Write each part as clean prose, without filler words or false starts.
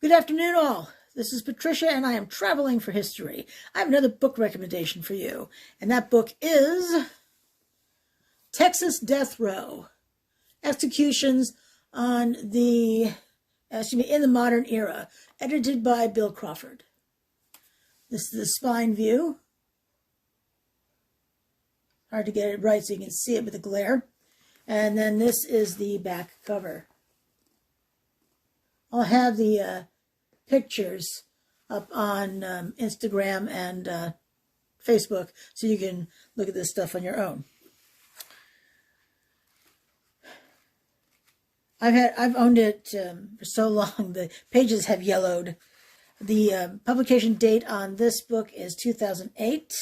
Good afternoon, all. This is Patricia, and I am traveling for history. I have another book recommendation for you, and that book is Texas Death Row: Executions in the Modern Era, edited by Bill Crawford. This is the spine view. Hard to get it right so you can see it with the glare. And then this is the back cover. I'll have the pictures up on Instagram and Facebook so you can look at this stuff on your own. I've owned it for so long the pages have yellowed. The publication date on this book is 2008.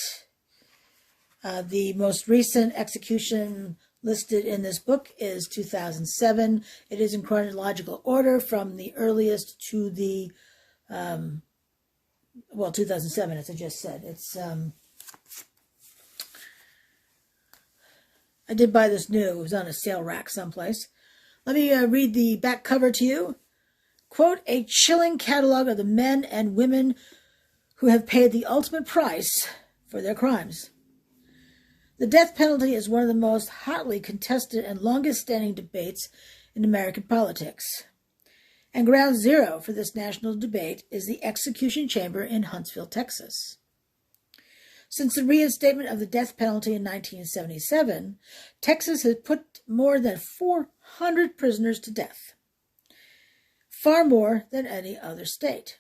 The most recent execution listed in this book is 2007. It is in chronological order from the earliest to the 2007, as I just said. It's I did buy this new. It was on a sale rack someplace. Let me read the back cover to you. Quote, a chilling catalog of the men and women who have paid the ultimate price for their crimes. The death penalty is one of the most hotly contested and longest-standing debates in American politics. And ground zero for this national debate is the execution chamber in Huntsville, Texas. Since the reinstatement of the death penalty in 1977, Texas has put more than 400 prisoners to death, far more than any other state.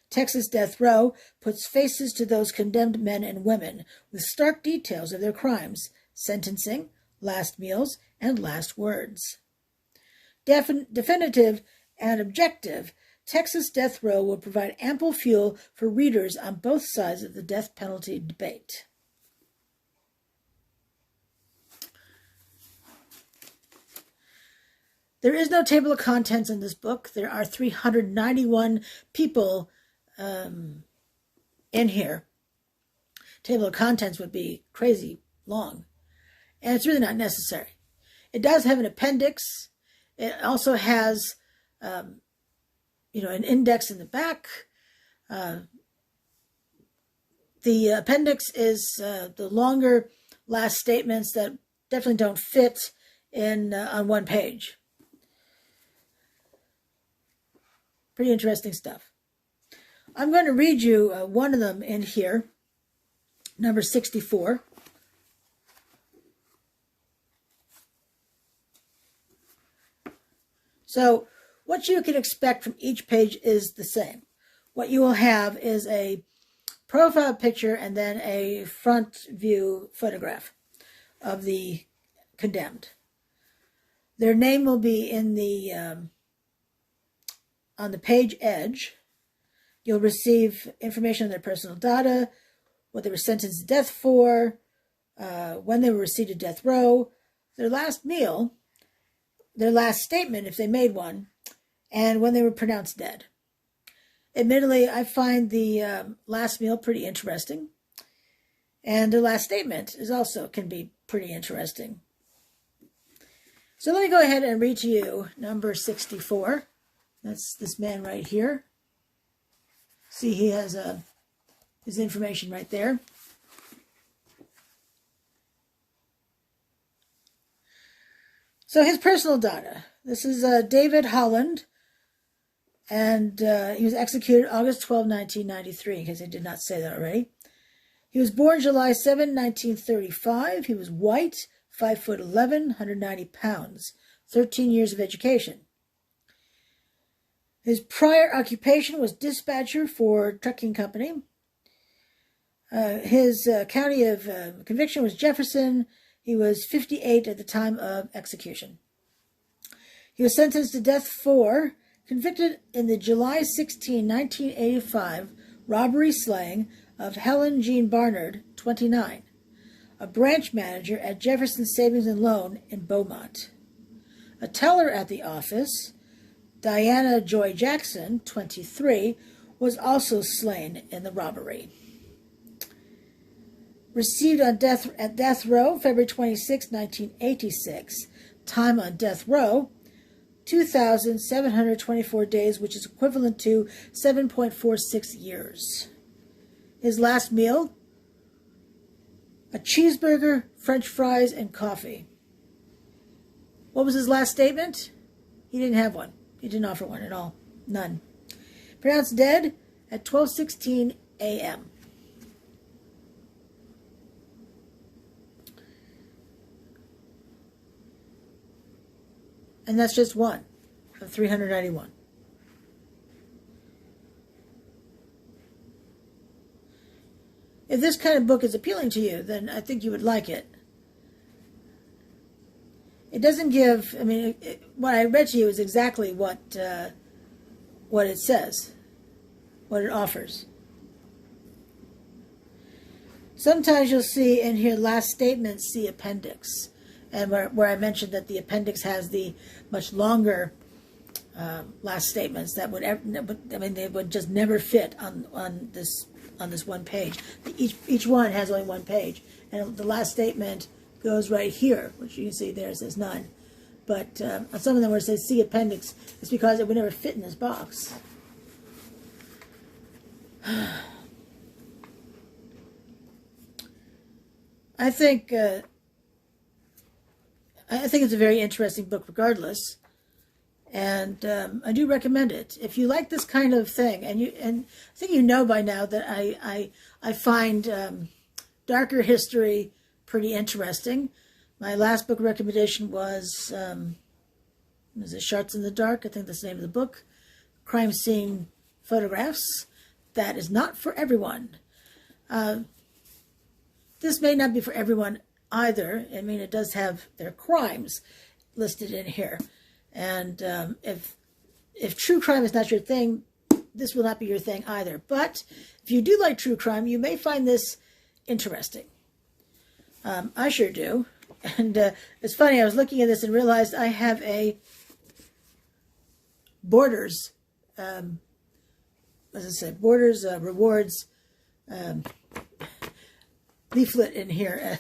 Texas Death Row puts faces to those condemned men and women with stark details of their crimes, sentencing, last meals, and last words. Definitive and objective, Texas Death Row will provide ample fuel for readers on both sides of the death penalty debate. There is no table of contents in this book. There are 391 people in here. Table of contents would be crazy long, and it's really not necessary. It does have an appendix. It also has, an index in the back. The appendix is the longer last statements that definitely don't fit in on one page. Pretty interesting stuff. I'm going to read you one of them in here, number 64. So what you can expect from each page is the same. What you will have is a profile picture and then a front view photograph of the condemned. Their name will be in the on the page edge. You'll receive information on their personal data, what they were sentenced to death for, when they were received to death row, their last meal, their last statement if they made one, and when they were pronounced dead. Admittedly, I find the last meal pretty interesting, and the last statement can be pretty interesting. So let me go ahead and read to you number 64. That's this man right here. See, he has his information right there. So his personal data. This is David Holland, and he was executed August 12, 1993, because I did not say that already. He was born July 7, 1935. He was white, 5'11", 190 pounds, 13 years of education. His prior occupation was dispatcher for a trucking company. His county of conviction was Jefferson. He was 58 at the time of execution. He was sentenced to death for convicted in the July 16, 1985 robbery slaying of Helen Jean Barnard, 29, a branch manager at Jefferson Savings and Loan in Beaumont. A teller at the office, Diana Joy Jackson, 23, was also slain in the robbery. Received at death row February 26, 1986. Time on death row 2,724 days, which is equivalent to 7.46 years. His last meal, a cheeseburger, French fries, and coffee. What was his last statement? He didn't have one. He didn't offer one at all. None. Pronounced dead at 12:16 a.m. And that's just one of 391. If this kind of book is appealing to you, then I think you would like it. It doesn't give, I mean, what I read to you is exactly what it says, what it offers. Sometimes you'll see in here last statements, see appendix, and where I mentioned that the appendix has the much longer last statements that they would just never fit on this one page. Each one has only one page, and the last statement goes right here, which you can see there, it says none. But on some of them where it says see appendix, it's because it would never fit in this box. I think it's a very interesting book regardless, and I do recommend it. If you like this kind of thing, and I think you know by now that I find darker history pretty interesting. My last book recommendation was it Sharts in the Dark? I think that's the name of the book. Crime Scene Photographs. That is not for everyone. This may not be for everyone either. I mean, it does have their crimes listed in here. And if true crime is not your thing, this will not be your thing either. But if you do like true crime, you may find this interesting. I sure do. And it's funny, I was looking at this and realized I have a Borders, as I said, Borders Rewards leaflet in here.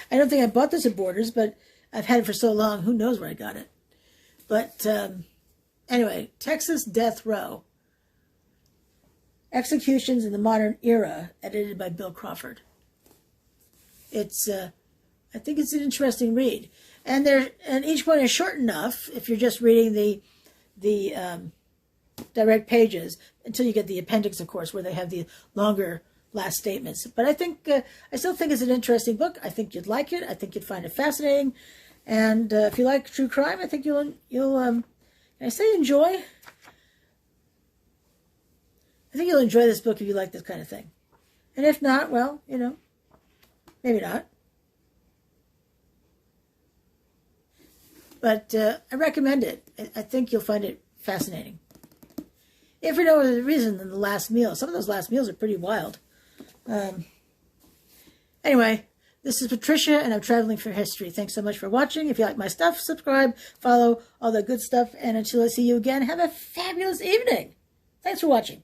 I don't think I bought this at Borders, but I've had it for so long, who knows where I got it. But anyway, Texas Death Row. Executions in the Modern Era, edited by Bill Crawford. It's, I think it's an interesting read, and each one is short enough if you're just reading the direct pages until you get the appendix, of course, where they have the longer last statements. But I think I still think it's an interesting book. I think you'd like it. I think you'd find it fascinating, and if you like true crime, I think you'll can I say enjoy? I think you'll enjoy this book if you like this kind of thing, and if not, well, you know. Maybe not. But I recommend it. I think you'll find it fascinating. If for no other reason than the last meal. Some of those last meals are pretty wild. Anyway, this is Patricia, and I'm traveling for history. Thanks so much for watching. If you like my stuff, subscribe, follow, all that good stuff. And until I see you again, have a fabulous evening. Thanks for watching.